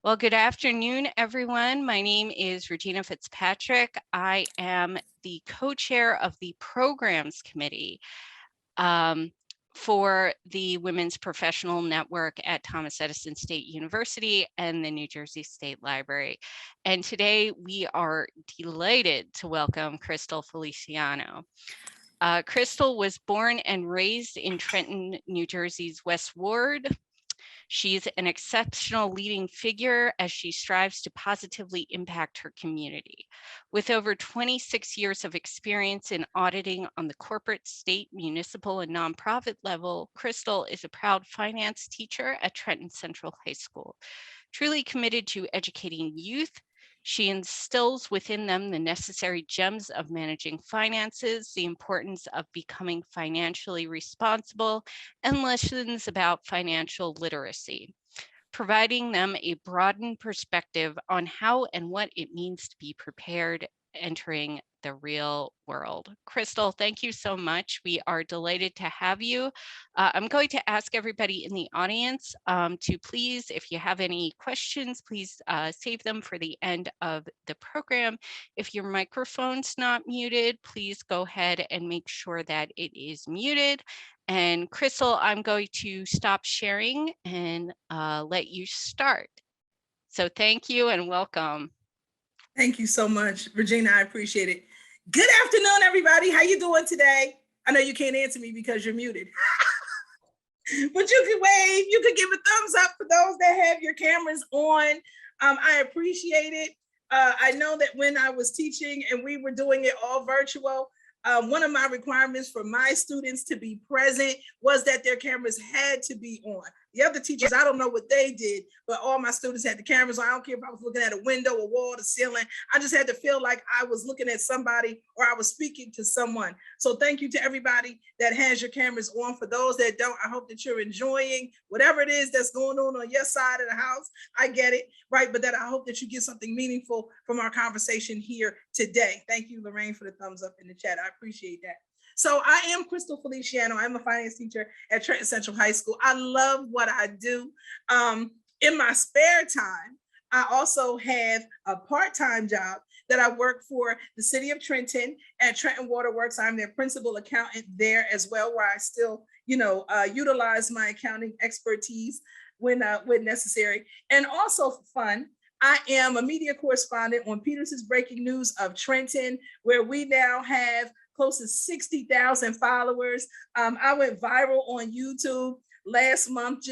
Well, good afternoon, everyone. My name is Regina Fitzpatrick. I am the co-chair of the Programs Committee for the Women's Professional Network at Thomas Edison State University and the New Jersey State Library. And today we are delighted to welcome Crystal Feliciano. Crystal was born and raised in Trenton, New Jersey's West Ward. She's an exceptional leading figure as she strives to positively impact her community. With over 26 years of experience in auditing on the corporate, state, municipal, and nonprofit level, Crystal is a proud finance teacher at Trenton Central High School. Truly committed to educating youth, she instills within them the necessary gems of managing finances, the importance of becoming financially responsible, and lessons about financial literacy, providing them a broadened perspective on how and what it means to be prepared entering the real world. Crystal, thank you so much. We are delighted to have you. I'm going to ask everybody in the audience to please, if you have any questions, please save them for the end of the program. If your microphone's not muted, please go ahead and make sure that it is muted. And Crystal, I'm going to stop sharing and let you start. So thank you and welcome. Thank you so much, Regina. I appreciate it. Good afternoon, everybody. How you doing today? I know you can't answer me because you're muted, but you can wave. You can give a thumbs up for those that have your cameras on. I appreciate it. I know that when I was teaching and we were doing it all virtual, one of my requirements for my students to be present was that their cameras had to be on. The other teachers, I don't know what they did, but all my students had the cameras on. I don't care if I was looking at a window, a wall, the ceiling. I just had to feel like I was looking at somebody or I was speaking to someone. So thank you to everybody that has your cameras on. For those that don't, I hope that you're enjoying whatever it is that's going on your side of the house. I get it, right? But that I hope that you get something meaningful from our conversation here today. Thank you, Lorraine, for the thumbs up in the chat. I appreciate that. So I am Crystal Feliciano. I'm a finance teacher at Trenton Central High School. I love what I do. In my spare time, I also have a part-time job that I work for the city of Trenton at Trenton Waterworks. I'm their principal accountant there as well, where I still, utilize my accounting expertise when necessary. And also for fun, I am a media correspondent on Peterson's Breaking News of Trenton, where we now have close to 60,000 followers. I went viral on YouTube last month.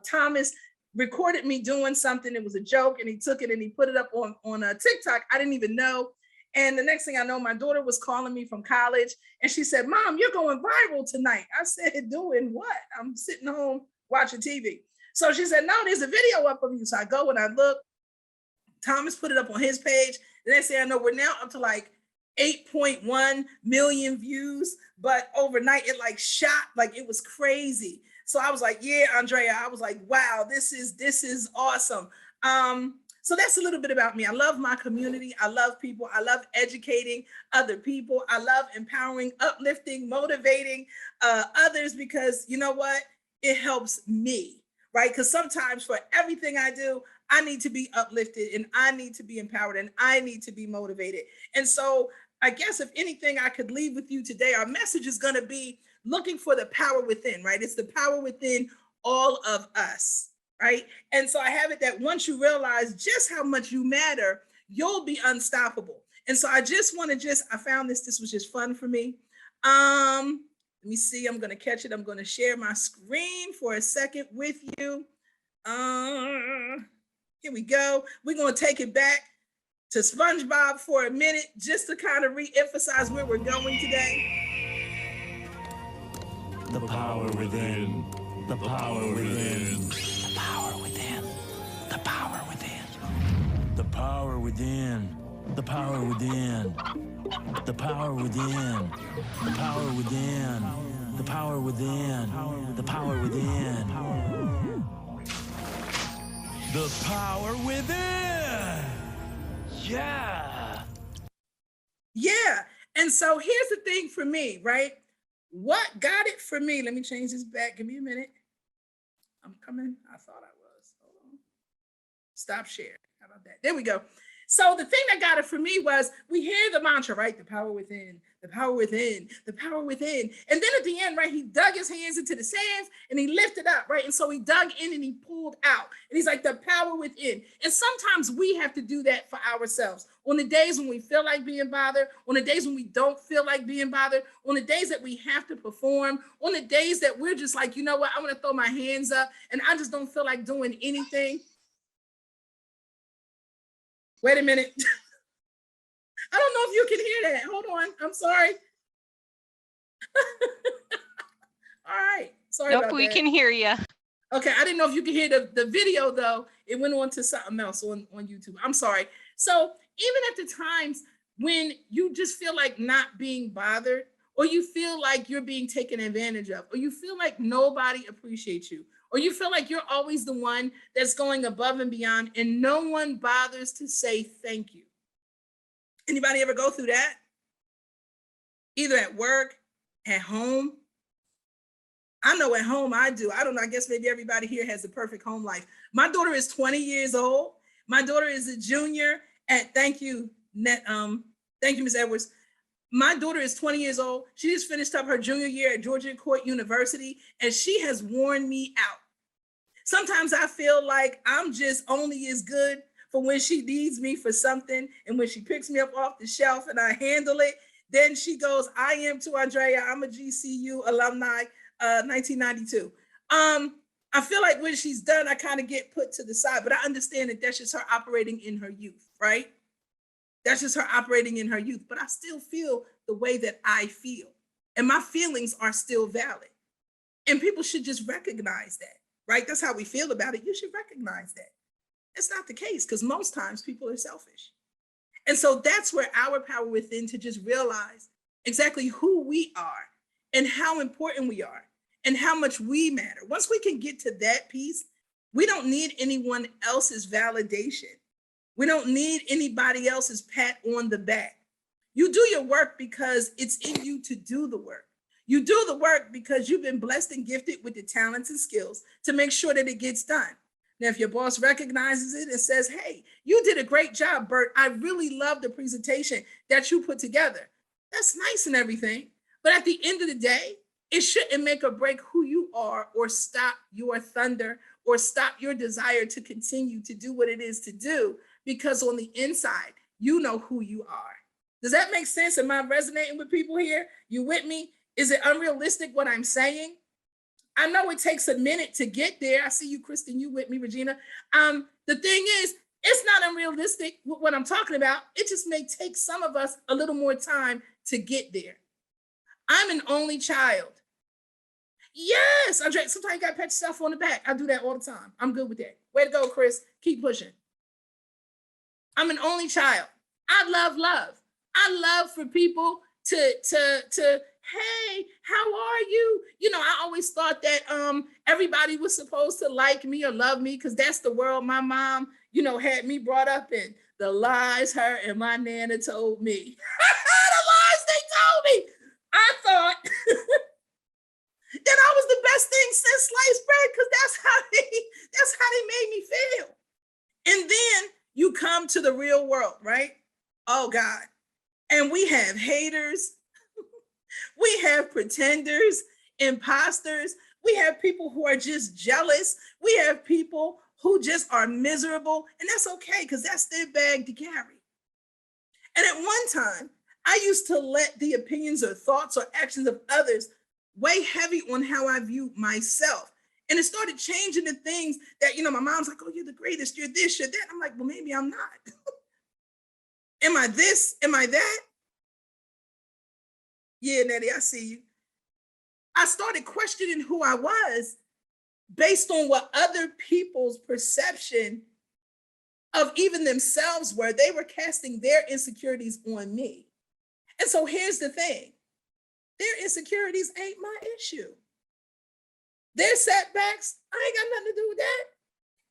Thomas recorded me doing something. It was a joke, and he took it and he put it up on TikTok. I didn't even know. And the next thing I know, my daughter was calling me from college, and she said, "Mom, you're going viral tonight." I said, "Doing what?" I'm sitting home watching TV. So she said, "No, there's a video up of you." So I go and I look. Thomas put it up on his page. The next thing I know, we're now up to like 8.1 million views, but overnight it like shot, like it was crazy. So I was like, yeah, Andrea, I was like, wow, this is awesome. So that's a little bit about me. I love my community. I love people. I love educating other people. I love empowering, uplifting, motivating others, because you know what? It helps me, right? Because sometimes for everything I do, I need to be uplifted and I need to be empowered and I need to be motivated. And so I guess if anything I could leave with you today, our message is going to be looking for the power within, right? It's the power within all of us, right? And so I have it that once you realize just how much you matter, you'll be unstoppable. And so I just want to I found this was just fun for me. Let me see, I'm going to catch it. I'm going to share my screen for a second with you. Here we go. We're going to take it back to SpongeBob for a minute, just to kind of re-emphasize where we're going today. The power within. The power within. The power within. The power within. The power within. The power within. The power within. The power within. The power within. The power within. The power within. Yeah. Yeah. And so here's the thing for me, right? What got it for me? Let me change this back. Give me a minute. I'm coming. I thought I was. Hold on. Stop share. How about that? There we go. So the thing that got it for me was we hear the mantra, right? The power within, the power within, the power within. And then at the end, right, he dug his hands into the sands and he lifted up, right? And so he dug in and he pulled out. And he's like, the power within. And sometimes we have to do that for ourselves. On the days when we feel like being bothered, on the days when we don't feel like being bothered, on the days that we have to perform, on the days that we're just like, you know what, I'm going to throw my hands up and I just don't feel like doing anything. Wait a minute. I don't know if you can hear that. Hold on. I'm sorry. All right. Sorry Nope, about we that. can hear you. Okay. I didn't know if you could hear the video, though. It went on to something else on YouTube. I'm sorry. So even at the times when you just feel like not being bothered, or you feel like you're being taken advantage of, or you feel like nobody appreciates you, or you feel like you're always the one that's going above and beyond and no one bothers to say thank you. Anybody ever go through that? Either at work, at home? I know at home I do. I don't know, I guess maybe everybody here has the perfect home life. My daughter is 20 years old. My daughter is a junior at, thank you, Ms. Edwards. My daughter is 20 years old. She just finished up her junior year at Georgia Court University, and she has worn me out. Sometimes I feel like I'm just only as good for when she needs me for something, and when she picks me up off the shelf and I handle it, then she goes, I am too, Andrea. I'm a GCU alumni, 1992. I feel like when she's done, I kind of get put to the side, but I understand that that's just her operating in her youth, right? That's just her operating in her youth, but I still feel the way that I feel, and my feelings are still valid. And people should just recognize that, right? That's how we feel about it. You should recognize that. It's not the case, because most times people are selfish. And so that's where our power within, to just realize exactly who we are and how important we are and how much we matter. Once we can get to that piece, we don't need anyone else's validation. We don't need anybody else's pat on the back. You do your work because it's in you to do the work. You do the work because you've been blessed and gifted with the talents and skills to make sure that it gets done. Now, if your boss recognizes it and says, hey, you did a great job, Bert. I really love the presentation that you put together. That's nice and everything. But at the end of the day, it shouldn't make or break who you are or stop your thunder or stop your desire to continue to do what it is to do, because on the inside, you know who you are. Does that make sense? Am I resonating with people here? You with me? Is it unrealistic what I'm saying? I know it takes a minute to get there. I see you, Kristen, you with me, Regina. The thing is, it's not unrealistic what I'm talking about. It just may take some of us a little more time to get there. I'm an only child. Yes, Andre, sometimes you gotta pat yourself on the back. I do that all the time. I'm good with that. Way to go, Chris. Keep pushing. I'm an only child. I love love. I love for people to hey, how are you? You know, I always thought that everybody was supposed to like me or love me, because that's the world my mom, you know, had me brought up in. The lies her and my nana told me. The lies they told me. I thought that I was the best thing since sliced bread, because that's how they made me feel. And then you come to the real world, right? Oh God. And we have haters. We have pretenders, imposters. We have people who are just jealous. We have people who just are miserable. And that's okay, because that's their bag to carry. And at one time, I used to let the opinions or thoughts or actions of others weigh heavy on how I view myself. And it started changing the things that, you know, my mom's like, oh, you're the greatest, you're this, you're that. I'm like, well, maybe I'm not. Am I this? Am I that? Yeah, Nettie, I see you. I started questioning who I was based on what other people's perception of even themselves were. They were casting their insecurities on me. And so here's the thing. Their insecurities ain't my issue. Their setbacks, I ain't got nothing to do with that.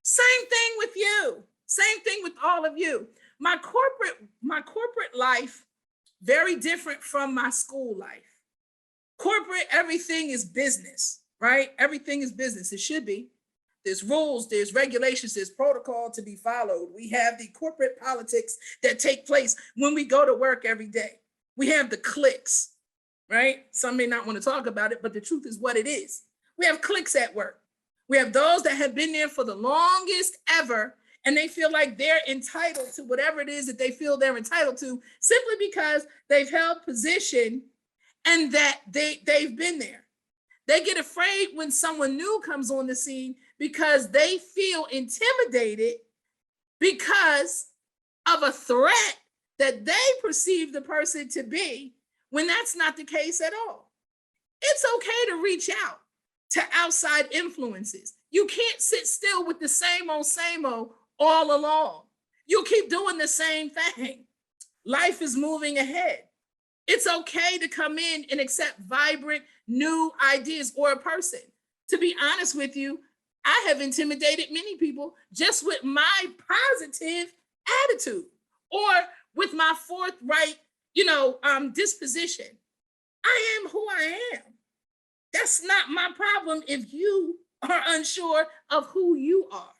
Same thing with you. Same thing with all of you. My corporate life, very different from my school life. Corporate, everything is business, right? Everything is business. It should be. There's rules, there's regulations, there's protocol to be followed. We have the corporate politics that take place when we go to work every day. We have the cliques, right? Some may not want to talk about it, but the truth is what it is. We have cliques at work. We have those that have been there for the longest ever, and they feel like they're entitled to whatever it is that they feel they're entitled to simply because they've held position and that they've been there. They get afraid when someone new comes on the scene because they feel intimidated because of a threat that they perceive the person to be, when that's not the case at all. It's okay to reach out to outside influences. You can't sit still with the same old all along. You'll keep doing the same thing. Life is moving ahead. It's okay to come in and accept vibrant new ideas or a person. To be honest with you, I have intimidated many people just with my positive attitude or with my forthright, disposition. I am who I am. That's not my problem if you are unsure of who you are,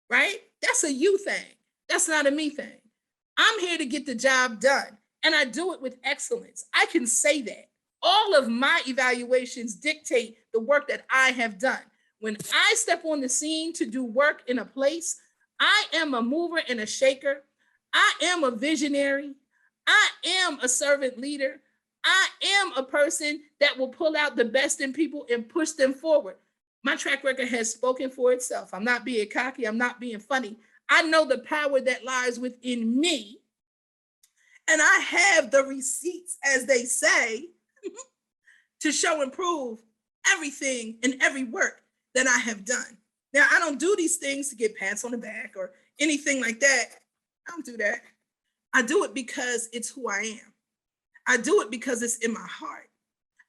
right? That's a you thing. That's not a me thing. I'm here to get the job done, and I do it with excellence. I can say that. All of my evaluations dictate the work that I have done. When I step on the scene to do work in a place, I am a mover and a shaker. I am a visionary. I am a servant leader. I am a person that will pull out the best in people and push them forward. My track record has spoken for itself. I'm not being cocky. I'm not being funny. I know the power that lies within me. And I have the receipts, as they say, to show and prove everything and every work that I have done. Now, I don't do these things to get pats on the back or anything like that. I don't do that. I do it because it's who I am. I do it because it's in my heart.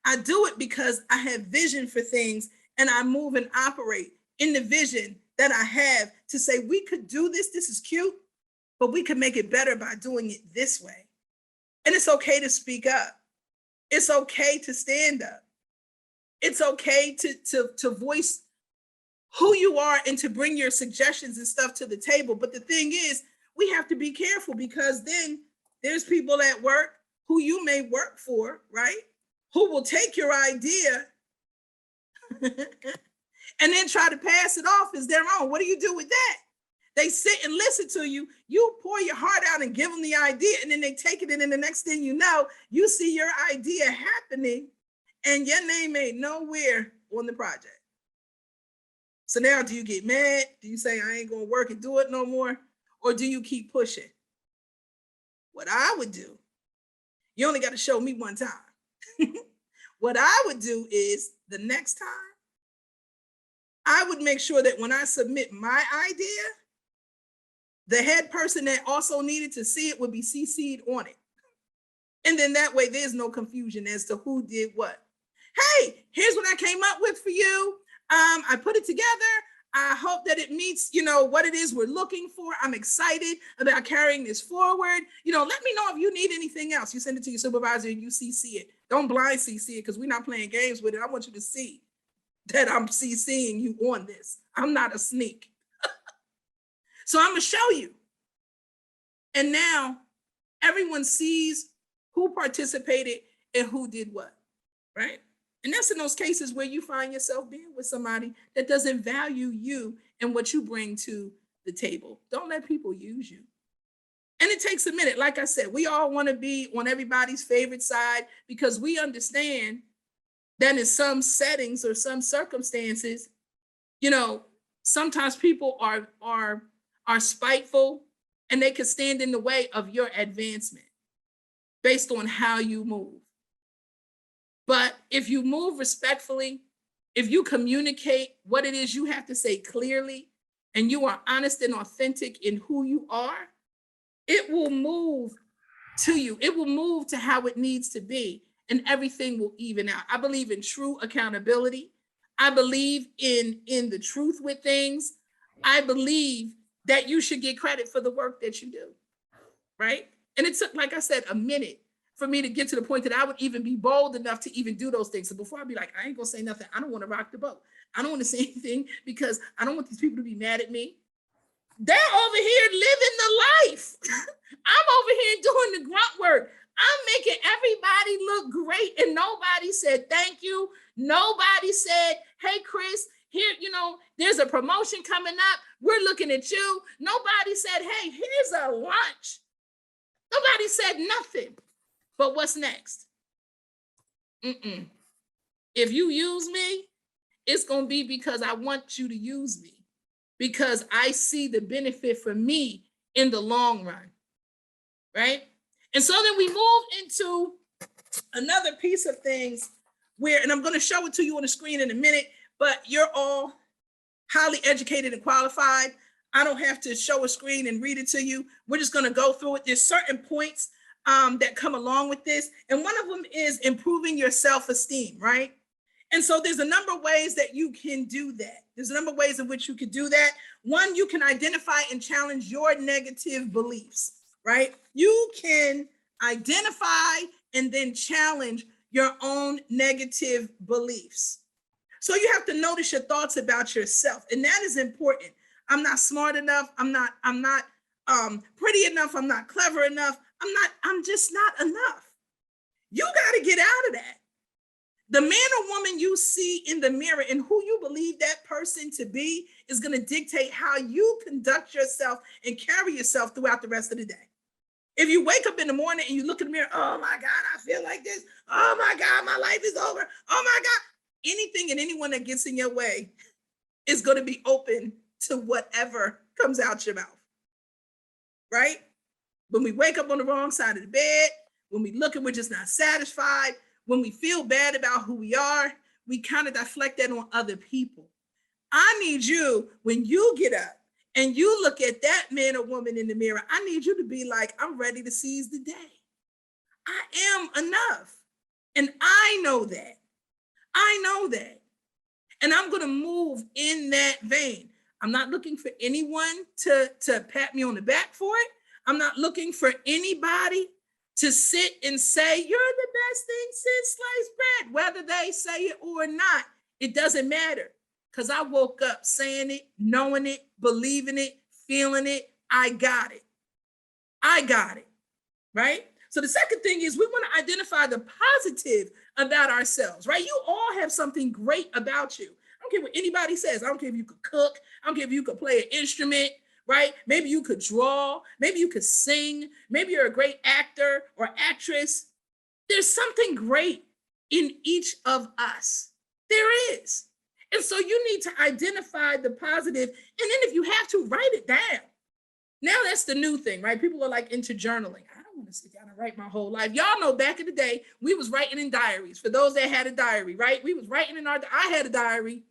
I do it because I have vision for things, and I move and operate in the vision that I have to say, we could do this. This is cute, but we could make it better by doing it this way. And it's okay to speak up. It's okay to stand up. It's okay to voice who you are and to bring your suggestions and stuff to the table. But the thing is, we have to be careful, because then there's people at work who you may work for, right? Who will take your idea and then try to pass it off as their own. What do you do with that? They sit and listen to you. You pour your heart out and give them the idea, and then they take it, and then the next thing you know, you see your idea happening and your name ain't nowhere on the project. So now, do you get mad? Do you say, I ain't gonna work and do it no more? Or do you keep pushing? What I would do, you only got to show me one time. What I would do is, the next time, I would make sure that when I submit my idea, the head person that also needed to see it would be CC'd on it. And then that way there's no confusion as to who did what. Hey, here's what I came up with for you. I put it together. I hope that it meets, what it is we're looking for. I'm excited about carrying this forward. Let me know if you need anything else. You send it to your supervisor and you CC it. Don't blind CC it, because we're not playing games with it. I want you to see that I'm CCing you on this. I'm not a sneak. So I'm gonna show you. And now everyone sees who participated and who did what, right? And that's in those cases where you find yourself being with somebody that doesn't value you and what you bring to the table. Don't let people use you. And it takes a minute. Like I said, we all want to be on everybody's favorite side, because we understand that in some settings or some circumstances, sometimes people are spiteful, and they can stand in the way of your advancement based on how you move. But if you move respectfully, if you communicate what it is you have to say clearly, and you are honest and authentic in who you are, it will move to you. It will move to how it needs to be, and everything will even out. I believe in true accountability. I believe in the truth with things. I believe that you should get credit for the work that you do, right? And it took, like I said, a minute for me to get to the point that I would even be bold enough to even do those things. So before I'd be like, I ain't gonna say nothing. I don't want to rock the boat. I don't want to say anything because I don't want these people to be mad at me. They're over here living the life. I'm over here doing the grunt work. I'm making everybody look great, and nobody said thank you. Nobody said, hey, Chris, here, there's a promotion coming up. We're looking at you. Nobody said, hey, here's a lunch. Nobody said nothing. But what's next? If you use me, it's going to be because I want you to use me, because I see the benefit for me in the long run, right? And so then we move into another piece of things where, and I'm going to show it to you on the screen in a minute, but you're all highly educated and qualified. I don't have to show a screen and read it to you. We're just going to go through it. There's certain points that come along with this. And one of them is improving your self-esteem, right? And so there's a number of ways that you can do that. There's a number of ways in which you can do that. One, you can identify and challenge your negative beliefs, right? You can identify and then challenge your own negative beliefs. So you have to notice your thoughts about yourself. And that is important. I'm not smart enough. I'm not pretty enough. I'm not clever enough. I'm just not enough. You got to get out of that. The man or woman you see in the mirror and who you believe that person to be is going to dictate how you conduct yourself and carry yourself throughout the rest of the day. If you wake up in the morning and you look in the mirror, oh my God, I feel like this. Oh my God, my life is over. Oh my God. Anything and anyone that gets in your way is going to be open to whatever comes out your mouth, right? When we wake up on the wrong side of the bed, when we look and we're just not satisfied, when we feel bad about who we are, we kind of deflect that on other people. I need you, when you get up and you look at that man or woman in the mirror, I need you to be like, I'm ready to seize the day. I am enough. And I know that. I know that. And I'm going to move in that vein. I'm not looking for anyone to pat me on the back for it. I'm not looking for anybody to sit and say, you're the best thing since sliced bread. Whether they say it or not, it doesn't matter. Because I woke up saying it, knowing it, believing it, feeling it. I got it. I got it, right? So the second thing is we want to identify the positive about ourselves, right? You all have something great about you. I don't care what anybody says. I don't care if you could cook. I don't care if you could play an instrument, right? Maybe you could draw. Maybe you could sing. Maybe you're a great actor or actress. There's something great in each of us. There is. And so you need to identify the positive. And then if you have to, write it down. Now that's the new thing, right? People are like into journaling. I don't want to sit down and write my whole life. Y'all know back in the day, we was writing in diaries. For those that had a diary, right? We was writing in I had a diary.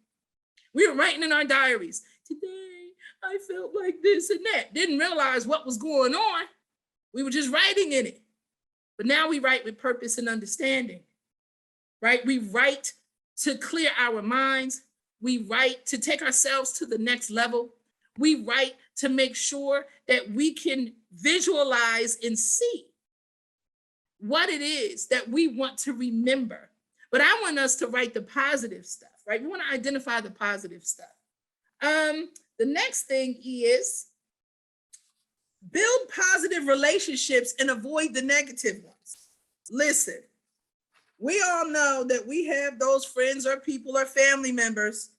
We were writing in our diaries. Today, I felt like this and that. Didn't realize what was going on. We were just writing in it. But now we write with purpose and understanding, right? We write to clear our minds. We write to take ourselves to the next level. We write to make sure that we can visualize and see what it is that we want to remember. But I want us to write the positive stuff, right? We want to identify the positive stuff. The next thing is build positive relationships and avoid the negative ones. Listen, we all know that we have those friends or people or family members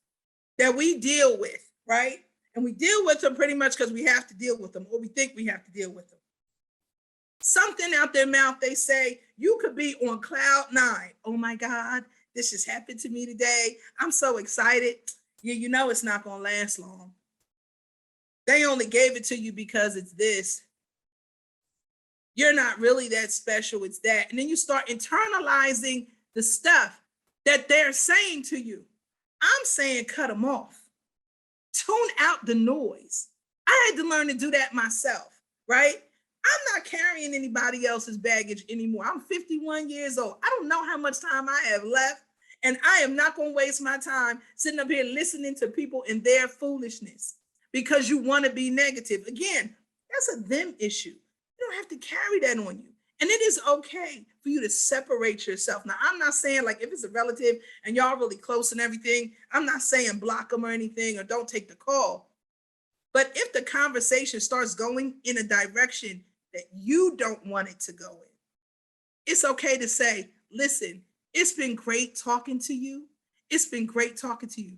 that we deal with, right? And we deal with them pretty much because we have to deal with them, or we think we have to deal with them. Something out their mouth, they say, you could be on cloud 9. Oh my God, this just happened to me today. I'm so excited. Yeah, you know it's not going to last long. They only gave it to you because it's this. You're not really that special, it's that. And then you start internalizing the stuff that they're saying to you. I'm saying cut them off. Tune out the noise. I had to learn to do that myself, right? I'm not carrying anybody else's baggage anymore. I'm 51 years old. I don't know how much time I have left, and I am not going to waste my time sitting up here listening to people and their foolishness because you want to be negative. Again, that's a them issue. You don't have to carry that on you. And it is okay for you to separate yourself. Now, I'm not saying like if it's a relative and y'all really close and everything, I'm not saying block them or anything or don't take the call. But if the conversation starts going in a direction that you don't want it to go in, it's okay to say, listen, it's been great talking to you. It's been great talking to you.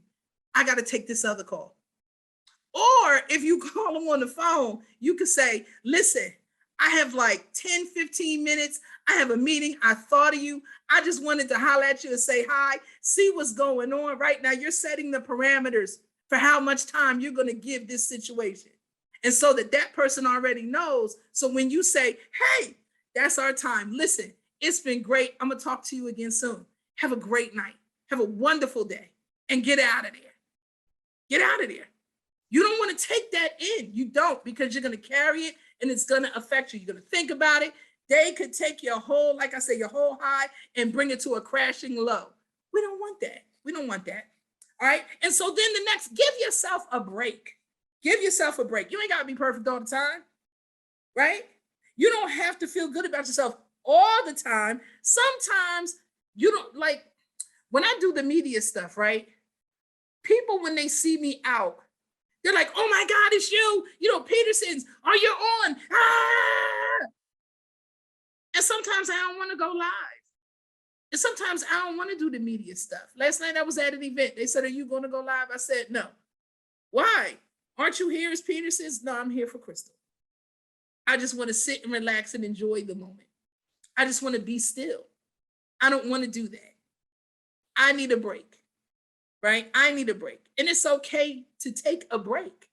I got to take this other call. Or if you call them on the phone, you could say, listen, I have like 10, 15 minutes. I have a meeting. I thought of you. I just wanted to holler at you and say hi, see what's going on right now. You're setting the parameters for how much time you're going to give this situation. And so that person already knows. So when you say, hey, that's our time. Listen, it's been great. I'm going to talk to you again soon. Have a great night. Have a wonderful day and get out of there. Get out of there. You don't want to take that in. You don't, because you're going to carry it and it's going to affect you. You're going to think about it. They could take your whole, like I say, your whole high and bring it to a crashing low. We don't want that. We don't want that. All right. And so then the next, give yourself a break. Give yourself a break. You ain't got to be perfect all the time, right? You don't have to feel good about yourself all the time. Sometimes you don't, like when I do the media stuff, right? People, when they see me out, they're like, oh my God, it's you. You know, Peterson's, are you on? Ah! And sometimes I don't want to go live. And sometimes I don't want to do the media stuff. Last night I was at an event. They said, are you going to go live? I said, no. Why? Aren't you here as Peterson's? No, I'm here for Crystal. I just want to sit and relax and enjoy the moment. I just want to be still. I don't want to do that. I need a break, right? I need a break. And it's okay to take a break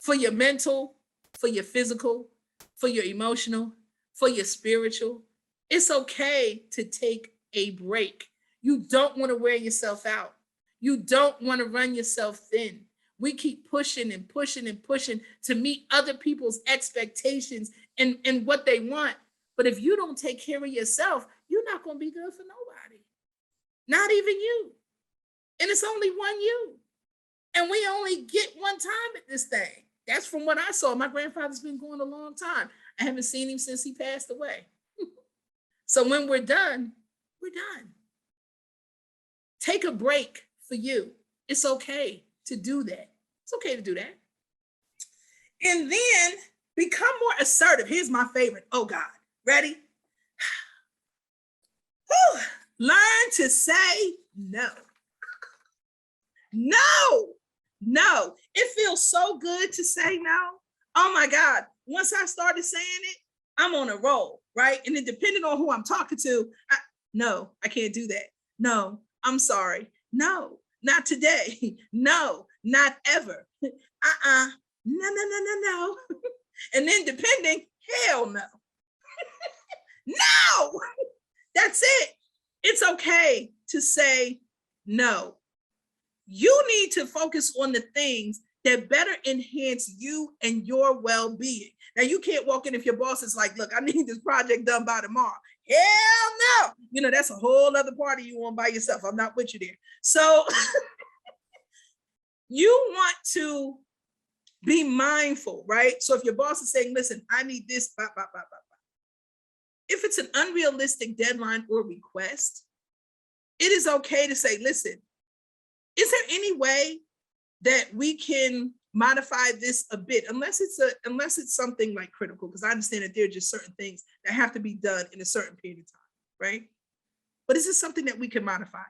for your mental, for your physical, for your emotional, for your spiritual. It's okay to take a break. You don't want to wear yourself out. You don't want to run yourself thin. We keep pushing and pushing and pushing to meet other people's expectations and what they want. But if you don't take care of yourself, you're not going to be good for nobody. Not even you. And it's only one you. And we only get one time at this thing. That's from what I saw. My grandfather's been going a long time. I haven't seen him since he passed away. So when we're done, we're done. Take a break for you. It's okay to do that. It's okay to do that. And then become more assertive. Here's my favorite. Oh God, ready? Whew. Learn to say no. No, no. It feels so good to say no. Oh my God. Once I started saying it, I'm on a roll, right? And then depending on who I'm talking to, no, I can't do that. No, I'm sorry. No, not today. No, not ever. No. And then depending, hell no. No, that's it. It's okay to say no. You need to focus on the things that better enhance you and your well-being. Now, you can't walk in if your boss is like, look, I need this project done by tomorrow. Hell no. You know, that's a whole other party you want by yourself. I'm not with you there. So you want to be mindful, right? So if your boss is saying, listen, I need this, blah, blah, blah, blah, blah. If it's an unrealistic deadline or request, it is okay to say, listen, is there any way that we can modify this a bit, unless it's something like critical, because I understand that there are just certain things that have to be done in a certain period of time, right? But is this something that we can modify?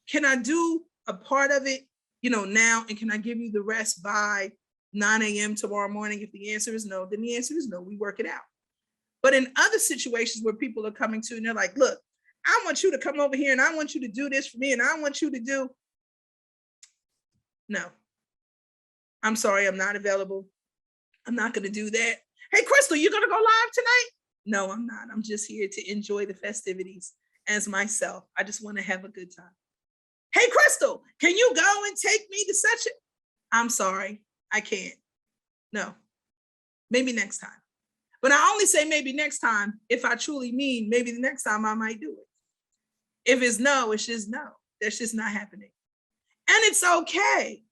Can I do a part of it, now, and can I give you the rest by 9 a.m. tomorrow morning? If the answer is no, then the answer is no, we work it out. But in other situations where people are coming to and they're like, look, I want you to come over here and I want you to do this for me and I want you to do, no, I'm sorry, I'm not available. I'm not going to do that. Hey, Crystal, you going to go live tonight? No, I'm not. I'm just here to enjoy the festivities as myself. I just want to have a good time. Hey, Crystal, can you go and take me to such a, I'm sorry, I can't. No, maybe next time. But I only say maybe next time if I truly mean maybe the next time I might do it. If it's no, it's just no. That's just not happening. And it's okay.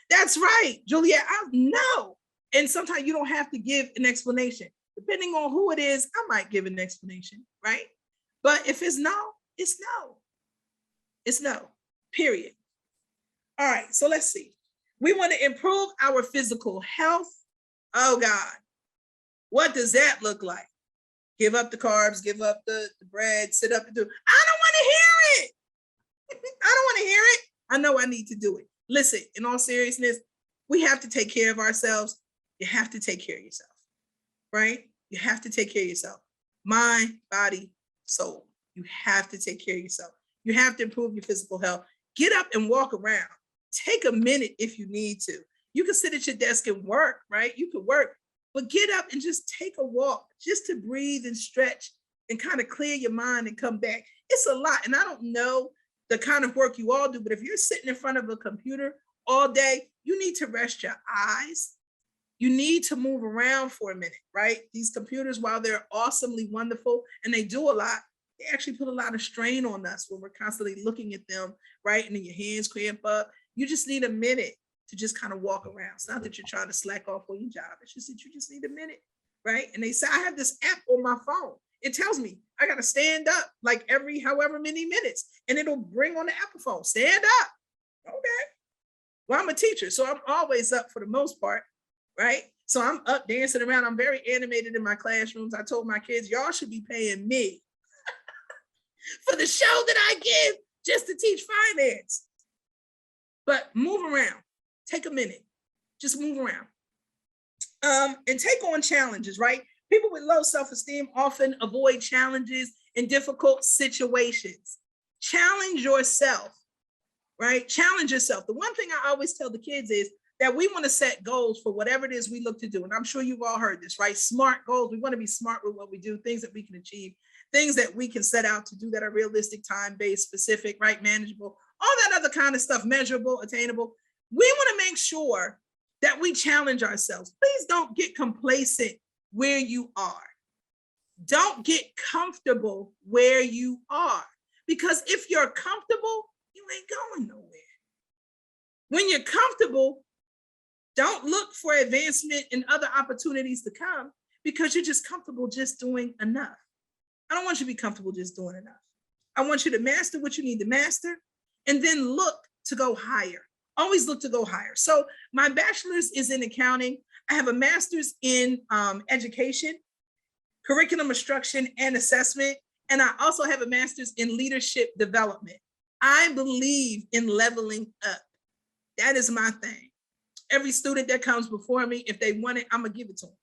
That's right, Juliet. No. And sometimes you don't have to give an explanation. Depending on who it is, I might give an explanation, right? But if it's no, it's no. It's no, period. All right, so let's see. We want to improve our physical health. Oh God, what does that look like? Give up the carbs, give up the bread, sit up and do. I don't want to hear it. I don't want to hear it. I know I need to do it. Listen, in all seriousness, we have to take care of ourselves. You have to take care of yourself, right? You have to take care of yourself. Mind, body, soul. You have to take care of yourself. You have to improve your physical health. Get up and walk around. Take a minute if you need to. You can sit at your desk and work, right? You can work, but get up and just take a walk just to breathe and stretch and kind of clear your mind and come back. It's a lot. And I don't know the kind of work you all do, but if you're sitting in front of a computer all day, you need to rest your eyes. You need to move around for a minute, right? These computers, while they're awesomely wonderful and they do a lot, they actually put a lot of strain on us when we're constantly looking at them, right? And then your hands cramp up. You just need a minute to just kind of walk around. It's not that you're trying to slack off on your job. It's just that you just need a minute, right? And they say, I have this app on my phone. It tells me I got to stand up like every however many minutes, and it'll bring on the Apple phone, stand up. Okay. Well, I'm a teacher, so I'm always up for the most part, right? So I'm up dancing around. I'm very animated in my classrooms. I told my kids, y'all should be paying me for the show that I give just to teach finance. But move around, take a minute, just move around. And take on challenges, right? People with low self-esteem often avoid challenges in difficult situations. Challenge yourself, right? Challenge yourself. The one thing I always tell the kids is that we want to set goals for whatever it is we look to do. And I'm sure you've all heard this, right? SMART goals. We want to be smart with what we do, things that we can achieve, things that we can set out to do that are realistic, time-based, specific, right? Manageable, all that other kind of stuff, measurable, attainable. We want to make sure that we challenge ourselves. Please don't get complacent where you are. Don't get comfortable where you are, because if you're comfortable, you ain't going nowhere. When you're comfortable, don't look for advancement and other opportunities to come because you're just comfortable just doing enough. I don't want you to be comfortable just doing enough. I want you to master what you need to master and then look to go higher. Always look to go higher. So my bachelor's is in accounting. I have a master's in education, curriculum instruction and assessment. And I also have a master's in leadership development. I believe in leveling up. That is my thing. Every student that comes before me, if they want it, I'm gonna give it to them,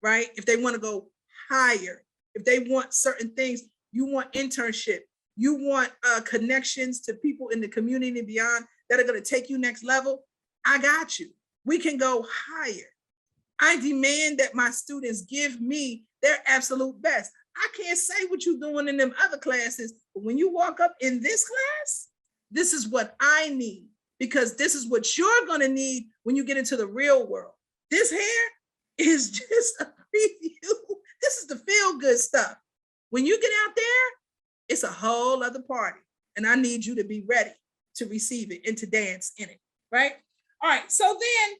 right? If they want to go higher, if they want certain things, you want internship, you want connections to people in the community and beyond that are going to take you next level, I got you. We can go higher. I demand that my students give me their absolute best. I can't say what you're doing in them other classes, but when you walk up in this class, this is what I need, because this is what you're going to need when you get into the real world. This here is just a preview. This is the feel good stuff. When you get out there, it's a whole other party, and I need you to be ready to receive it and to dance in it, right? All right, so then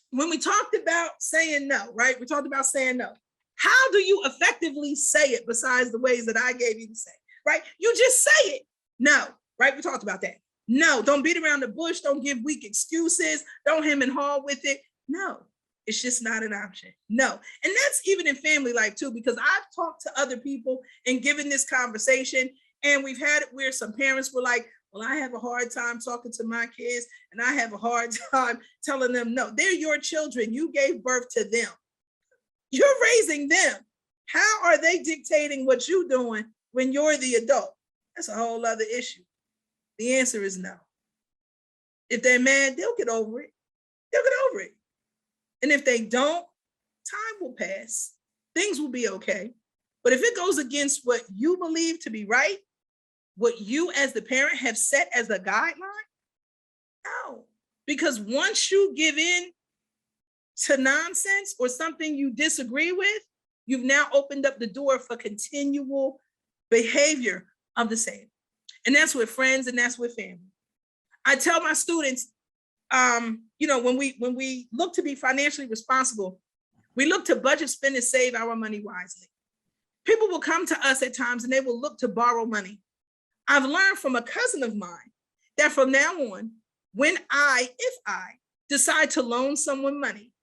when we talked about saying no, right? We talked about saying no. How do you effectively say it besides the ways that I gave you to say, right? You just say it. No, right? We talked about that. No, don't beat around the bush. Don't give weak excuses. Don't hem and haw with it. No, it's just not an option. No. And that's even in family life too, because I've talked to other people and given this conversation, and we've had it where some parents were like, well, I have a hard time talking to my kids, and I have a hard time telling them no. They're your children. You gave birth to them. You're raising them. How are they dictating what you're doing when you're the adult? That's a whole other issue. The answer is no. If they're mad, they'll get over it. They'll get over it. And if they don't, time will pass. Things will be okay. But if it goes against what you believe to be right, what you as the parent have set as a guideline, no. Because once you give in to nonsense or something you disagree with, you've now opened up the door for continual behavior of the same. And that's with friends and that's with family. I tell my students, when we look to be financially responsible, We look to budget, spend, and save our money wisely. People will come to us at times and they will look to borrow money. I've learned from a cousin of mine that from now on, if I decide to loan someone money,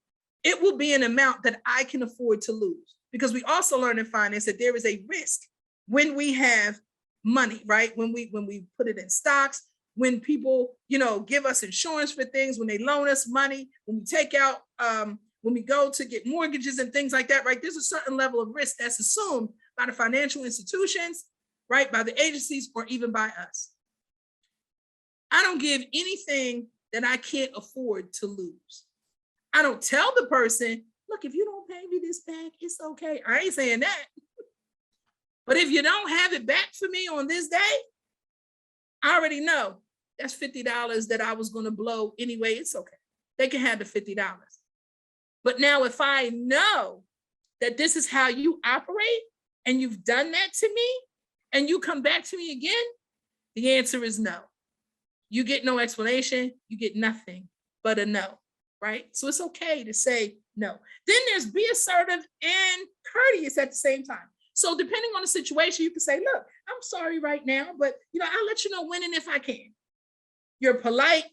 it will be an amount that I can afford to lose. Because we also learn in finance that there is a risk when we have money, right? When we put it in stocks, when people, give us insurance for things, when they loan us money, when we take out, when we go to get mortgages and things like that, right? There's a certain level of risk that's assumed by the financial institutions, right? By the agencies or even by us. I don't give anything that I can't afford to lose. I don't tell the person, look, if you don't pay me this back, it's okay. I ain't saying that. But if you don't have it back for me on this day, I already know that's $50 that I was going to blow anyway. It's okay. They can have the $50. But now if I know that this is how you operate and you've done that to me and you come back to me again, the answer is no. You get no explanation. You get nothing but a no, right? So it's okay to say no. Then there's be assertive and courteous at the same time. So depending on the situation, you can say, look, I'm sorry right now, but I'll let you know when and if I can. You're polite.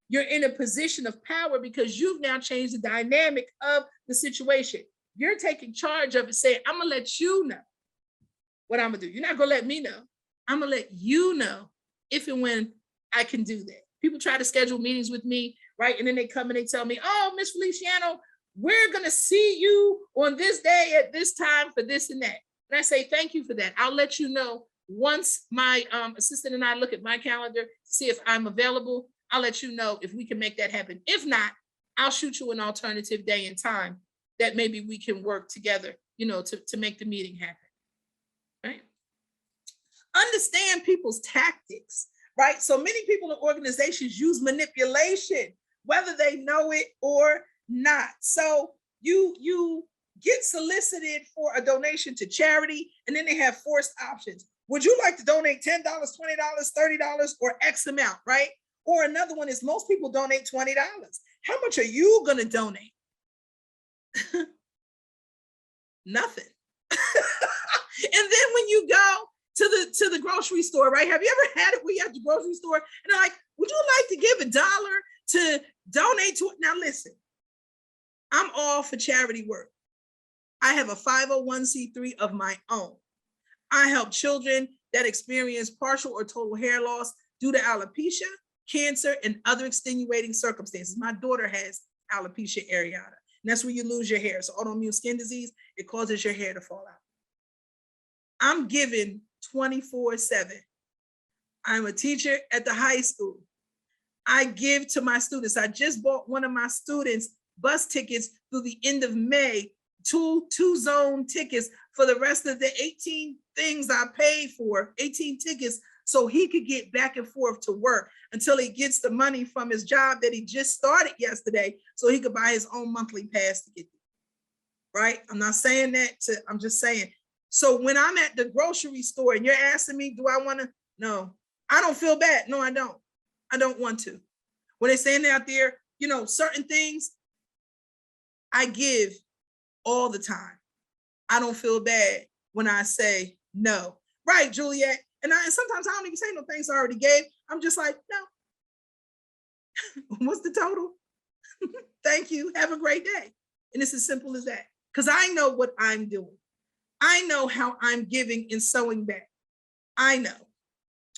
You're in a position of power because you've now changed the dynamic of the situation. You're taking charge of it, saying, I'm gonna let you know what I'm gonna do. You're not gonna let me know. I'm gonna let you know if and when I can do that. People try to schedule meetings with me, right? And then they come and they tell me, oh, Miss Feliciano, we're gonna see you on this day at this time for this and that. And I say, thank you for that. I'll let you know once my assistant and I look at my calendar to see if I'm available. I'll let you know if we can make that happen. If not, I'll shoot you an alternative day and time that maybe we can work together, to make the meeting happen, right? Understand people's tactics, right? So many people in organizations use manipulation, whether they know it or not. So you get solicited for a donation to charity, and then they have forced options. Would you like to donate $10, $20, $30, or X amount, right? Or another one is most people donate $20. How much are you going to donate? Nothing. And then when you go to the grocery store, right? Have you ever had it where you're at the grocery store and they're like, would you like to give $1 to donate to it? Now listen, I'm all for charity work. I have a 501c3 of my own. I help children that experience partial or total hair loss due to alopecia, cancer, and other extenuating circumstances. My daughter has alopecia areata, and that's where you lose your hair. So autoimmune skin disease, it causes your hair to fall out. I'm giving 24/7. I'm a teacher at the high school. I give to my students. I just bought one of my students bus tickets through the end of May, two zone tickets for the rest of the 18 things I paid for, 18 tickets, so he could get back and forth to work until he gets the money from his job that he just started yesterday, so he could buy his own monthly pass to get there, right? I'm not saying that I'm just saying. So when I'm at the grocery store and you're asking me, do I want to? No, I don't feel bad. No, I don't. I don't want to. When they're saying out there, certain things, I give all the time. I don't feel bad when I say no. Right, Juliet? And sometimes I don't even say no thanks I already gave. I'm just like, no. What's the total? Thank you. Have a great day. And it's as simple as that. Because I know what I'm doing. I know how I'm giving and sewing back. I know.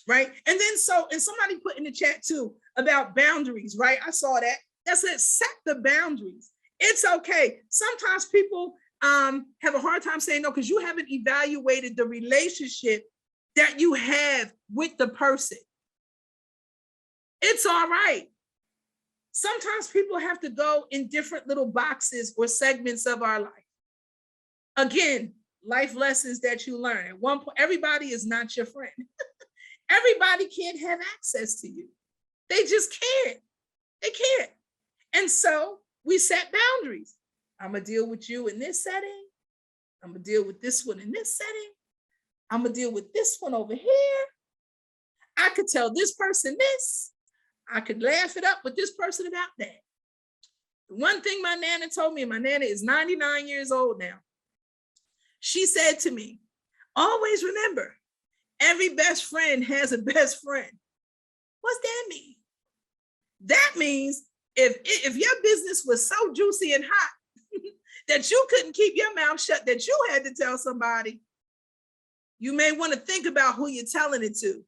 Right? And then and somebody put in the chat too about boundaries, right? I saw that. That said, set the boundaries. It's okay. Sometimes people have a hard time saying no because you haven't evaluated the relationship that you have with the person. It's all right. Sometimes people have to go in different little boxes or segments of our life. Again, life lessons that you learn. At one point, everybody is not your friend. Everybody can't have access to you. They just can't. They can't. And so we set boundaries. I'm going to deal with you in this setting. I'm going to deal with this one in this setting. I'm going to deal with this one over here. I could tell this person this. I could laugh it up with this person about that. One thing my Nana told me, my Nana is 99 years old now. She said to me, always remember, every best friend has a best friend. What's that mean? That means if your business was so juicy and hot that you couldn't keep your mouth shut, that you had to tell somebody, you may want to think about who you're telling it to,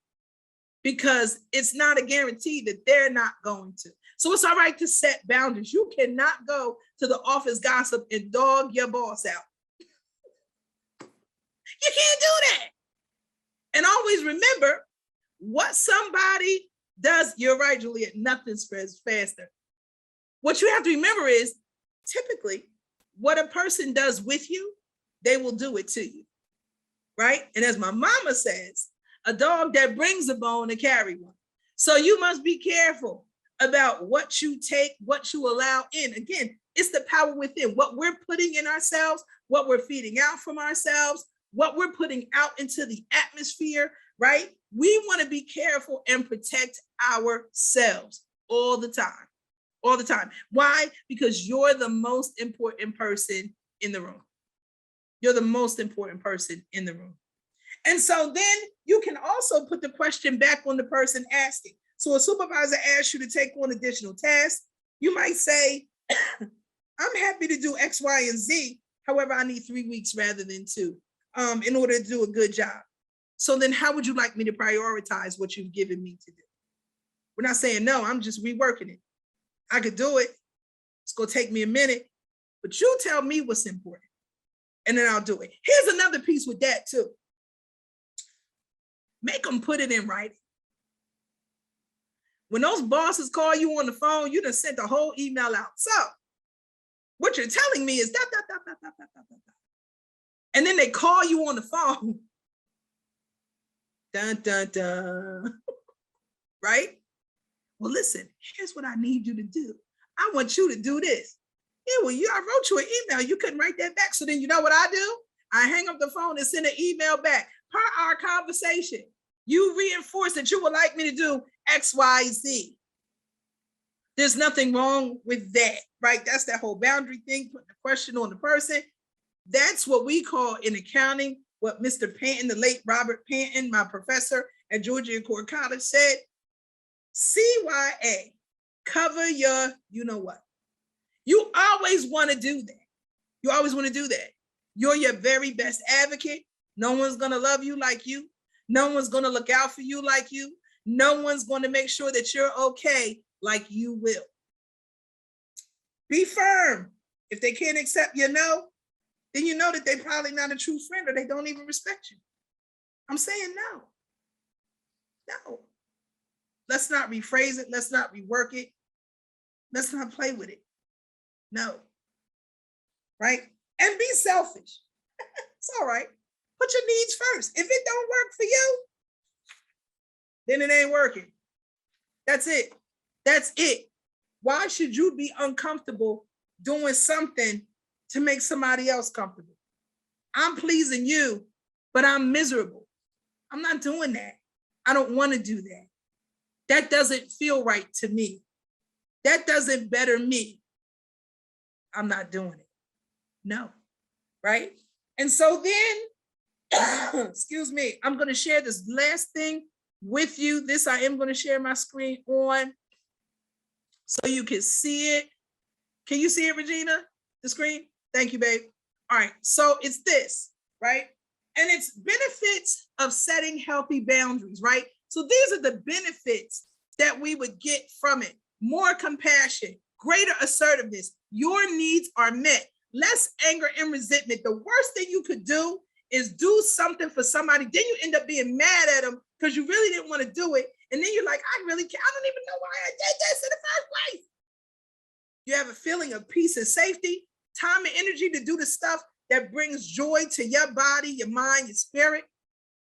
because it's not a guarantee that they're not going to. So it's all right to set boundaries. You cannot go to the office gossip and dog your boss out. You can't do that. And always remember, what somebody does, you're right, Juliet, nothing spreads faster. What you have to remember is, typically, what a person does with you, they will do it to you, right? And as my mama says, a dog that brings a bone to carry one. So you must be careful about what you take, what you allow in. Again, it's the power within, what we're putting in ourselves, what we're feeding out from ourselves, what we're putting out into the atmosphere, right? We want to be careful and protect ourselves all the time, all the time. Why? Because you're the most important person in the room. You're the most important person in the room. And so then you can also put the question back on the person asking. So a supervisor asks you to take on additional tasks. You might say, I'm happy to do X, Y, and Z. However, I need 3 weeks rather than 2 in order to do a good job. So then how would you like me to prioritize what you've given me to do? We're not saying no, I'm just reworking it. I could do it. It's going to take me a minute, but you tell me what's important and then I'll do it. Here's another piece with that too. Make them put it in writing. When those bosses call you on the phone, you done sent the whole email out. So what you're telling me is that. And then they call you on the phone. Dun, dun, dun. Right? Well, listen, here's what I need you to do. I want you to do this. Yeah, well, I wrote you an email. You couldn't write that back. So then you know what I do? I hang up the phone and send an email back. Per our conversation, you reinforce that you would like me to do X, Y, Z. There's nothing wrong with that, right? That's that whole boundary thing, putting the question on the person. That's what we call in accounting, what Mr. Panton, the late Robert Panton, my professor at Georgia and Core College, said, CYA, cover your you know what. You always want to do that. You always want to do that. You're your very best advocate. No one's going to love you like you. No one's going to look out for you like you. No one's going to make sure that you're okay like you will. Be firm. If they can't accept your no, then you know that they're probably not a true friend or they don't even respect you. I'm saying no. No. Let's not rephrase it. Let's not rework it. Let's not play with it. No. Right? And be selfish. It's all right. Put your needs first. If it don't work for you, then it ain't working. That's it. That's it. Why should you be uncomfortable doing something to make somebody else comfortable? I'm pleasing you, but I'm miserable. I'm not doing that. I don't want to do that. That doesn't feel right to me. That doesn't better me. I'm not doing it. No. Right? And so then, excuse me, I'm going to share this last thing with you. This I am going to share my screen on so you can see it. Can you see it, Regina? The screen? Thank you, babe. All right. So it's this, right? And it's benefits of setting healthy boundaries, right? So these are the benefits that we would get from it. More compassion, greater assertiveness. Your needs are met. Less anger and resentment. The worst thing you could do is do something for somebody. Then you end up being mad at them because you really didn't want to do it. And then you're like, I really can't. I don't even know why I did this in the first place. You have a feeling of peace and safety, time and energy to do the stuff that brings joy to your body, your mind, your spirit.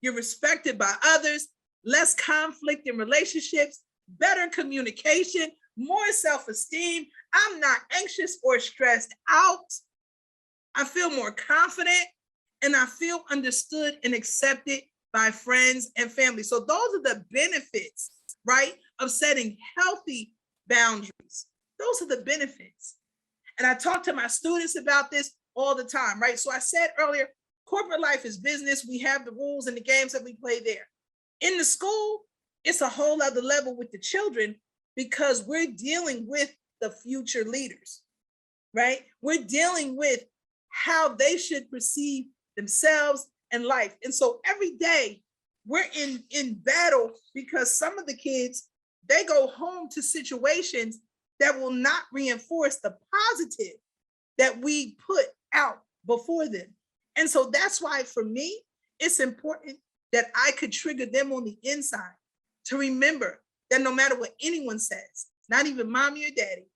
You're respected by others, less conflict in relationships, better communication, more self-esteem. I'm not anxious or stressed out. I feel more confident and I feel understood and accepted by friends and family. So those are the benefits, right, of setting healthy boundaries. Those are the benefits. And I talk to my students about this all the time, right? So I said earlier, corporate life is business. We have the rules and the games that we play there. In the school, it's a whole other level with the children because we're dealing with the future leaders, right? We're dealing with how they should perceive themselves and life. And so every day we're in battle because some of the kids, they go home to situations that will not reinforce the positive that we put out before them. And so that's why for me, it's important that I could trigger them on the inside to remember that no matter what anyone says, not even mommy or daddy,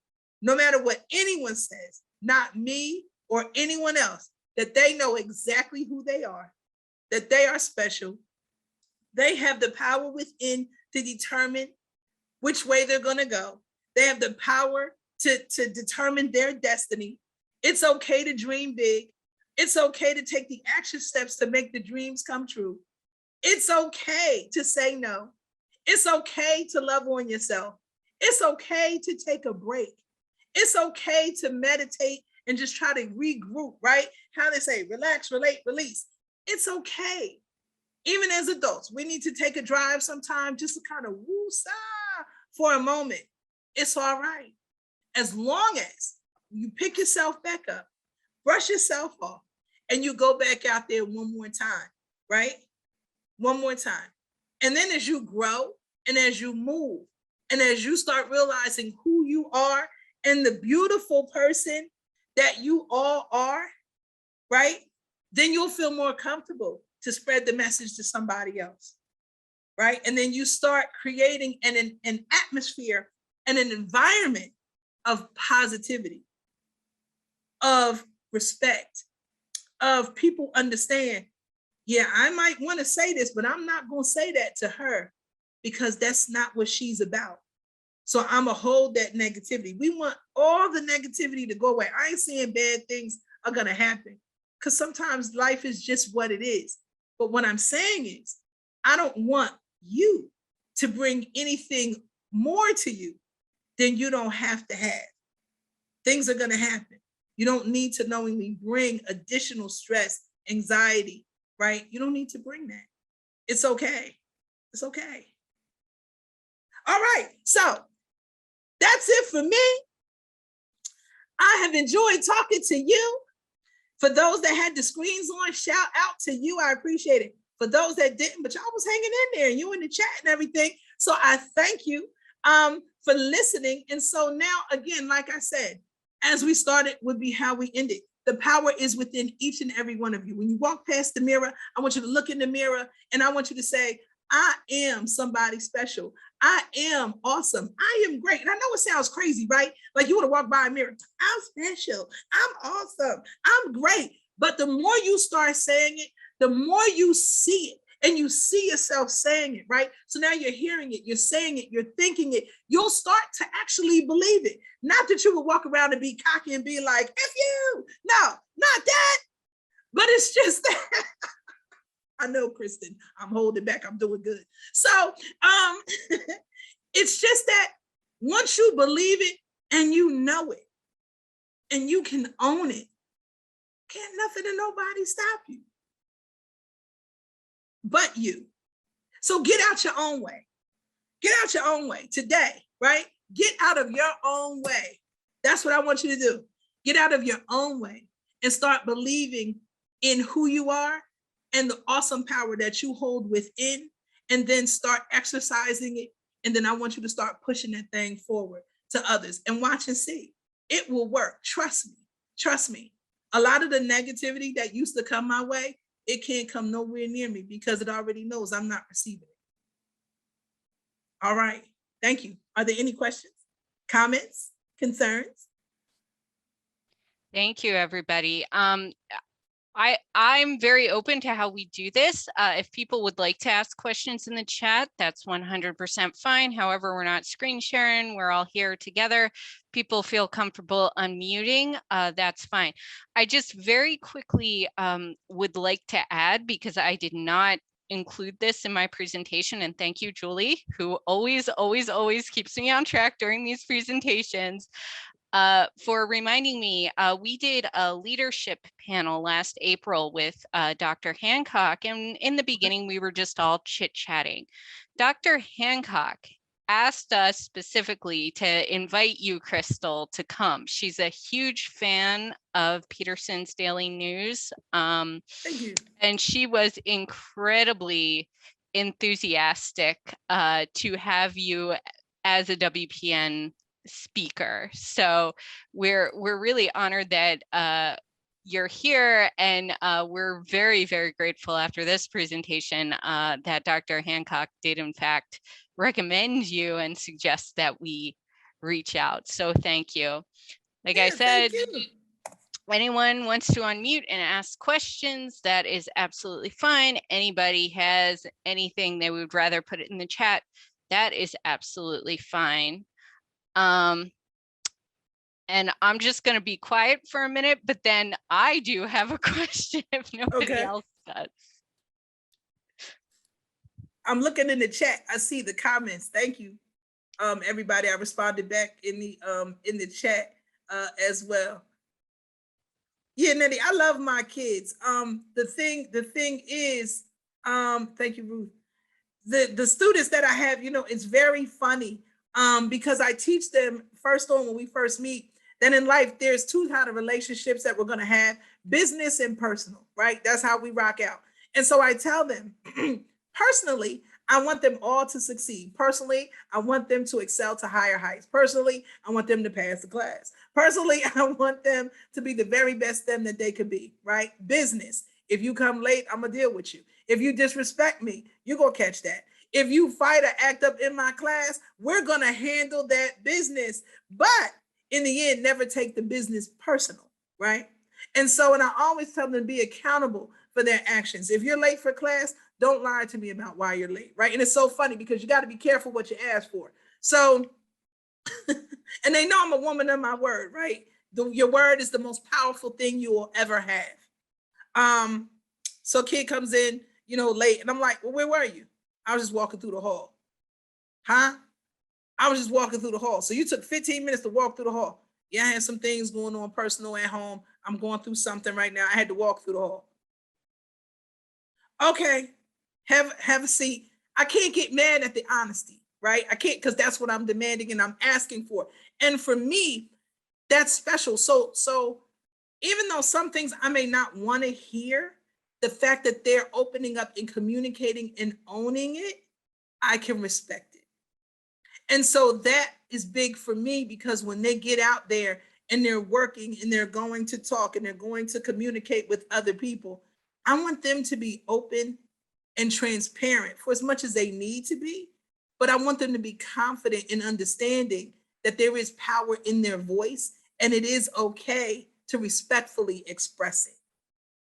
no matter what anyone says, not me or anyone else, that they know exactly who they are, that they are special. They have the power within to determine which way they're going to go. They have the power to determine their destiny. It's okay to dream big. It's okay to take the action steps to make the dreams come true. It's okay to say no. It's okay to love on yourself. It's okay to take a break. It's okay to meditate and just try to regroup, right? How they say, relax, relate, release. It's okay. Even as adults, we need to take a drive sometime just to kind of woo-saw for a moment. It's all right. As long as you pick yourself back up, brush yourself off, and you go back out there one more time, right? One more time. And then as you grow and as you move and as you start realizing who you are and the beautiful person that you all are, right? Then you'll feel more comfortable to spread the message to somebody else, right? And then you start creating an atmosphere and an environment of positivity, of respect, of people understand, yeah, I might want to say this, but I'm not going to say that to her because that's not what she's about. So I'm going to hold that negativity. We want all the negativity to go away. I ain't saying bad things are going to happen because sometimes life is just what it is. But what I'm saying is, I don't want you to bring anything more to you than you don't have to have. Things are going to happen. You don't need to knowingly bring additional stress, anxiety, right? You don't need to bring that. It's okay. It's okay. All right. So that's it for me. I have enjoyed talking to you. For those that had the screens on, shout out to you. I appreciate it. For those that didn't, but y'all was hanging in there and you in the chat and everything. So I thank you for listening. And so now, again, like I said, as we started would be how we ended. The power is within each and every one of you. When you walk past the mirror, I want you to look in the mirror and I want you to say, I am somebody special. I am awesome. I am great. And I know it sounds crazy, right? Like you want to walk by a mirror. I'm special. I'm awesome. I'm great. But the more you start saying it, the more you see it and you see yourself saying it, right? So now you're hearing it, you're saying it, you're thinking it. You'll start to actually believe it. Not that you would walk around and be cocky and be like, F you. No, not that. But it's just that. I know, Kristen, I'm holding back. I'm doing good. So it's just that once you believe it and you know it and you can own it, can't nothing and nobody stop you but you. So get out your own way. Get out your own way today, right? Get out of your own way. That's what I want you to do. Get out of your own way and start believing in who you are and the awesome power that you hold within, and then start exercising it. And then I want you to start pushing that thing forward to others and watch and see. It will work. Trust me. Trust me. A lot of the negativity that used to come my way, it can't come nowhere near me because it already knows I'm not receiving it. All right. Thank you. Are there any questions, comments, concerns? Thank you, everybody. I'm very open to how we do this. If people would like to ask questions in the chat, that's 100% fine. However, we're not screen sharing. We're all here together. People feel comfortable unmuting. That's fine. I just very quickly would like to add, because I did not include this in my presentation, and thank you, Julie, who always keeps me on track during these presentations. for reminding me. We did a leadership panel last April with Dr. Hancock, and in the beginning, we were just all chit-chatting. Dr. Hancock asked us specifically to invite you, Crystal, to come. She's a huge fan of Peterson's Daily News. Thank you. And she was incredibly enthusiastic to have you as a WPN speaker. So we're really honored that you're here, and we're very, very grateful after this presentation that Dr. Hancock did in fact recommend you and suggest that we reach out. So thank you. Like I said, anyone wants to unmute and ask questions, that is absolutely fine. Anybody has anything they would rather put it in the chat, that is absolutely fine. And I'm just going to be quiet for a minute, but then I do have a question if nobody else does. I'm looking in the chat. I see the comments. Thank you, everybody. I responded back in the chat as well. Yeah, Nettie, I love my kids. The thing is, thank you, Ruth. The students that I have, it's very funny because I teach them first on when we first meet. Then in life, there's two kind of relationships that we're going to have: business and personal, right? That's how we rock out. And so I tell them, personally, I want them all to succeed. Personally, I want them to excel to higher heights. Personally, I want them to pass the class. Personally, I want them to be the very best them that they could be, right? Business, if you come late, I'm going to deal with you. If you disrespect me, you're going to catch that. If you fight or act up in my class, we're going to handle that business. But in the end, never take the business personal, right? And so, and I always tell them to be accountable for their actions. If you're late for class, don't lie to me about why you're late, right? And it's so funny because you got to be careful what you ask for. So, and they know I'm a woman of my word, right? Your word is the most powerful thing you will ever have. So kid comes in, late, and I'm like, well, where were you? I was just walking through the hall. Huh? I was just walking through the hall. So you took 15 minutes to walk through the hall. Yeah, I had some things going on personal at home. I'm going through something right now. I had to walk through the hall. Okay, have a seat. I can't get mad at the honesty, right? I can't, because that's what I'm demanding and I'm asking for. And for me, that's special. So even though some things I may not want to hear, the fact that they're opening up and communicating and owning it, I can respect it. And so that is big for me, because when they get out there and they're working and they're going to talk and they're going to communicate with other people, I want them to be open and transparent for as much as they need to be, but I want them to be confident in understanding that there is power in their voice and it is okay to respectfully express it,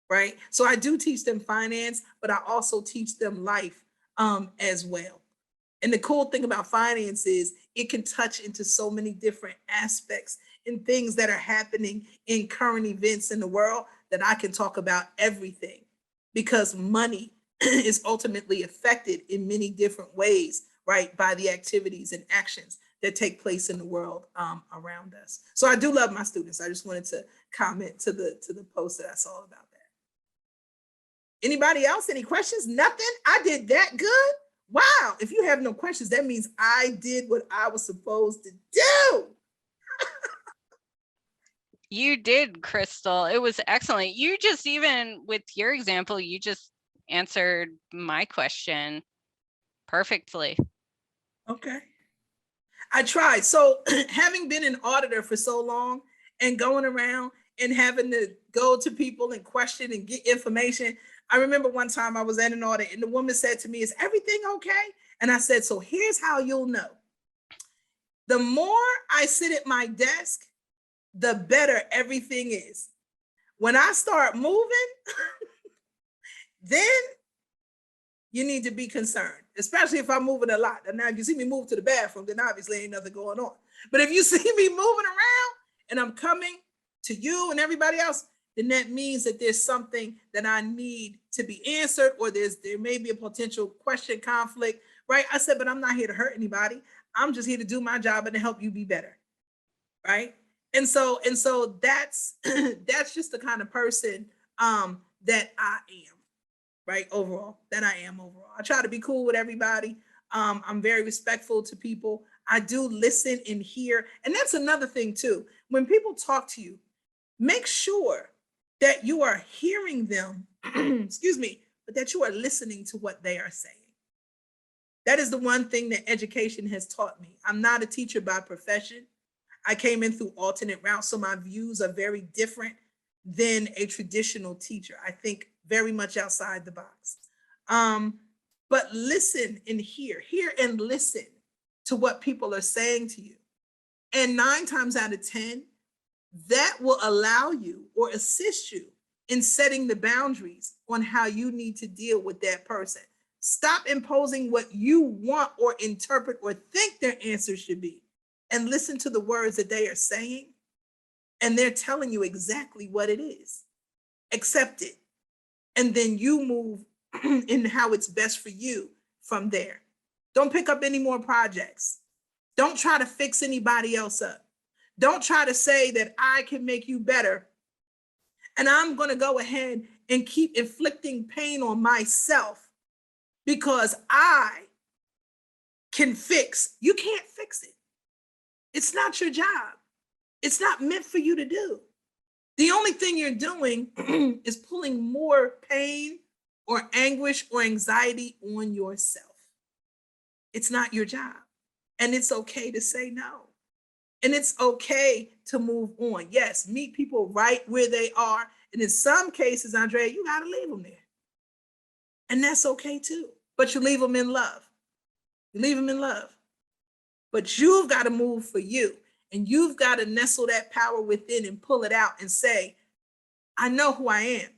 right? So I do teach them finance, but I also teach them life as well. And the cool thing about finance is it can touch into so many different aspects and things that are happening in current events in the world that I can talk about everything, because money is ultimately affected in many different ways, right, by the activities and actions that take place in the world around us. So I do love my students. I just wanted to comment to the post that I saw about that. Anybody else? Any questions? Nothing? I did that good? Wow. If you have no questions, that means I did what I was supposed to do. You did, Crystal. It was excellent. You just, even with your example, you just answered my question perfectly. Okay. I tried. So having been an auditor for so long and going around and having to go to people and question and get information, I remember one time I was at an audit and the woman said to me, "Is everything okay?" And I said, "So here's how you'll know. The more I sit at my desk, the better everything is. When I start moving, then you need to be concerned, especially if I'm moving a lot. And now if you see me move to the bathroom, then obviously ain't nothing going on. But if you see me moving around and I'm coming to you and everybody else, then that means that there's something that I need to be answered, or there may be a potential question, conflict, right?" I said, "But I'm not here to hurt anybody. I'm just here to do my job and to help you be better," right? And so that's that's just the kind of person that I am, right? Overall, that I am overall. I try to be cool with everybody. I'm very respectful to people. I do listen and hear. And that's another thing too. When people talk to you, make sure that you are hearing them, excuse me, but that you are listening to what they are saying. That is the one thing that education has taught me. I'm not a teacher by profession. I came in through alternate routes, so my views are very different than a traditional teacher. I think very much outside the box. But listen and hear and listen to what people are saying to you. And 9 times out of 10, that will allow you or assist you in setting the boundaries on how you need to deal with that person. Stop imposing what you want or interpret or think their answer should be, and listen to the words that they are saying. And they're telling you exactly what it is. Accept it. And then you move in how it's best for you from there. Don't pick up any more projects. Don't try to fix anybody else up. Don't try to say that I can make you better. And I'm going to go ahead and keep inflicting pain on myself because I can fix. You can't fix it. It's not your job. It's not meant for you to do. The only thing you're doing is pulling more pain or anguish or anxiety on yourself. It's not your job. And it's okay to say no. And it's okay to move on. Yes, meet people right where they are. And in some cases, Andrea, you got to leave them there. And that's okay too. But you leave them in love. You leave them in love. But you've got to move for you. And you've got to nestle that power within and pull it out and say, I know who I am.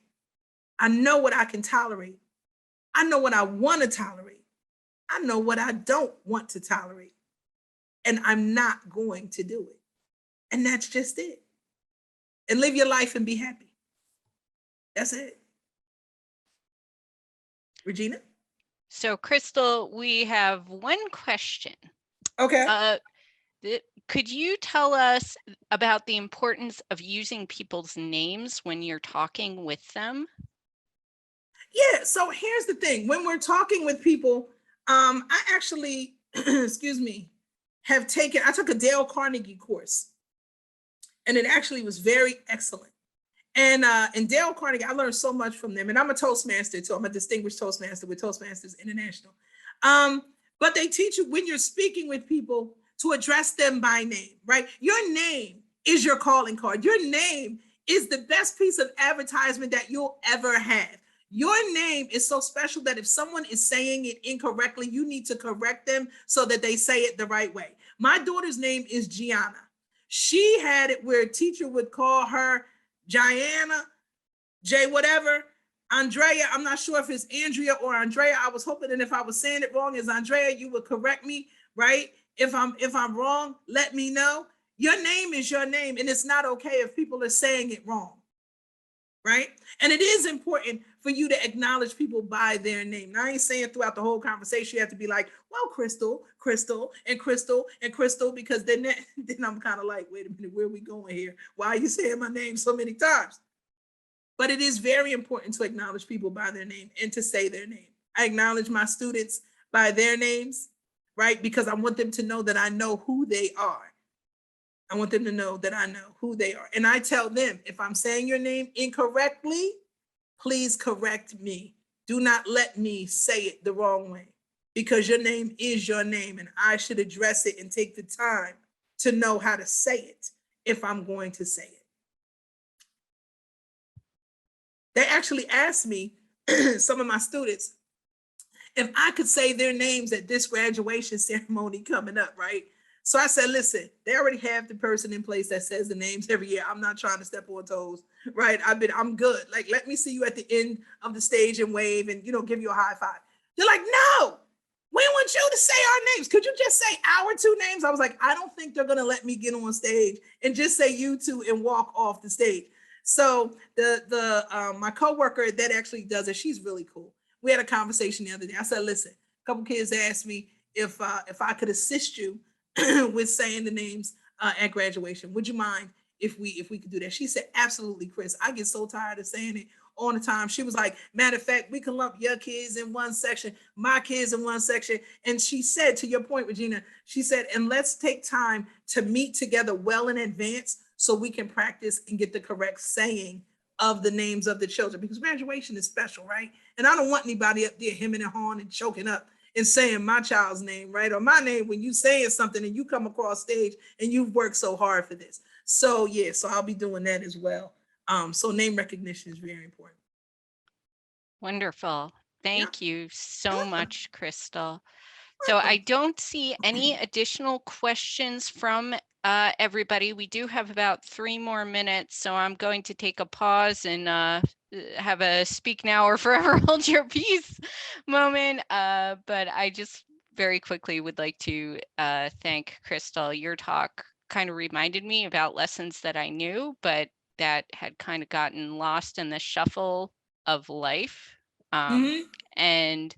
I know what I can tolerate. I know what I want to tolerate. I know what I don't want to tolerate. And I'm not going to do it. And that's just it. And live your life and be happy. That's it. Regina? So, Crystal, we have one question. Okay. Could you tell us about the importance of using people's names when you're talking with them? Yeah, so here's the thing. When we're talking with people, I actually, excuse me, I took a Dale Carnegie course, and it actually was very excellent. And in Dale Carnegie, I learned so much from them. And I'm a Toastmaster too. I'm a distinguished Toastmaster with Toastmasters International. But they teach you when you're speaking with people to address them by name, right? Your name is your calling card. Your name is the best piece of advertisement that you'll ever have. Your name is so special that if someone is saying it incorrectly, you need to correct them so that they say it the right way. My daughter's name is Gianna. She had it where a teacher would call her Gianna, J whatever, Andrea. I'm not sure if it's Andrea or Andrea. I was hoping that if I was saying it wrong as Andrea, you would correct me, right? If I'm wrong, let me know. Your name is your name, and it's not okay if people are saying it wrong, right? And it is important for you to acknowledge people by their name. Now, I ain't saying throughout the whole conversation you have to be like, well, Crystal, Crystal, and Crystal, and Crystal, because then I'm kind of like, wait a minute, where are we going here? Why are you saying my name so many times? But it is very important to acknowledge people by their name and to say their name. I acknowledge my students by their names, right? Because I want them to know that I know who they are. I want them to know that I know who they are. And I tell them, if I'm saying your name incorrectly, please correct me. Do not let me say it the wrong way, because your name is your name and I should address it and take the time to know how to say it if I'm going to say it. They actually asked me, some of my students, if I could say their names at this graduation ceremony coming up, right? So I said, listen, they already have the person in place that says the names every year. I'm not trying to step on toes, right? I'm good. Like, let me see you at the end of the stage and wave and, give you a high five. They're like, no, we want you to say our names. Could you just say our 2 names? I was like, I don't think they're going to let me get on stage and just say you 2 and walk off the stage. So my coworker that actually does it, she's really cool. We had a conversation the other day. I said, listen, a couple kids asked me if I could assist you with saying the names at graduation. Would you mind if we could do that. She said, absolutely, Chris. I get so tired of saying it all the time. She was like, matter of fact, we can lump your kids in one section, my kids in one section. And she said, to your point, Regina, she said, and let's take time to meet together well in advance so we can practice and get the correct saying of the names of the children, because graduation is special, right? And I don't want anybody up there hemming and hawing and choking up and saying my child's name, right? Or my name when you saying something and you come across stage and you've worked so hard for this. So yeah, so I'll be doing that as well. So name recognition is very important. Wonderful. Thank you so Welcome. much, Crystal. So I don't see any additional questions from everybody. We do have about 3 more minutes, so I'm going to take a pause and have a speak now or forever hold your peace moment. But I just very quickly would like to thank Crystal. Your talk kind of reminded me about lessons that I knew, but that had kind of gotten lost in the shuffle of life. And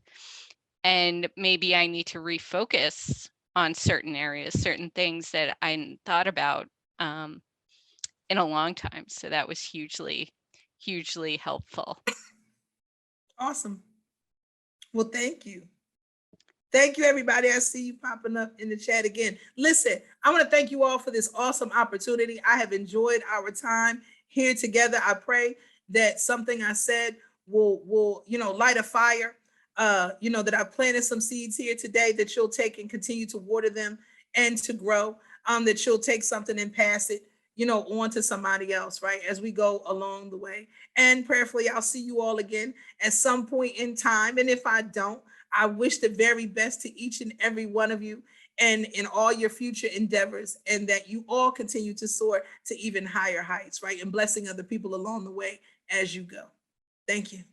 maybe I need to refocus on certain areas, certain things that I hadn't thought about in a long time. So that was hugely, hugely helpful. Awesome. Well, thank you. Thank you, everybody. I see you popping up in the chat again. Listen, I want to thank you all for this awesome opportunity. I have enjoyed our time here together. I pray that something I said will light a fire. That I've planted some seeds here today that you'll take and continue to water them and to grow. That you'll take something and pass it, on to somebody else, right? As we go along the way. And prayerfully, I'll see you all again at some point in time. And if I don't, I wish the very best to each and every one of you and in all your future endeavors, and that you all continue to soar to even higher heights, right? And blessing other people along the way as you go. Thank you.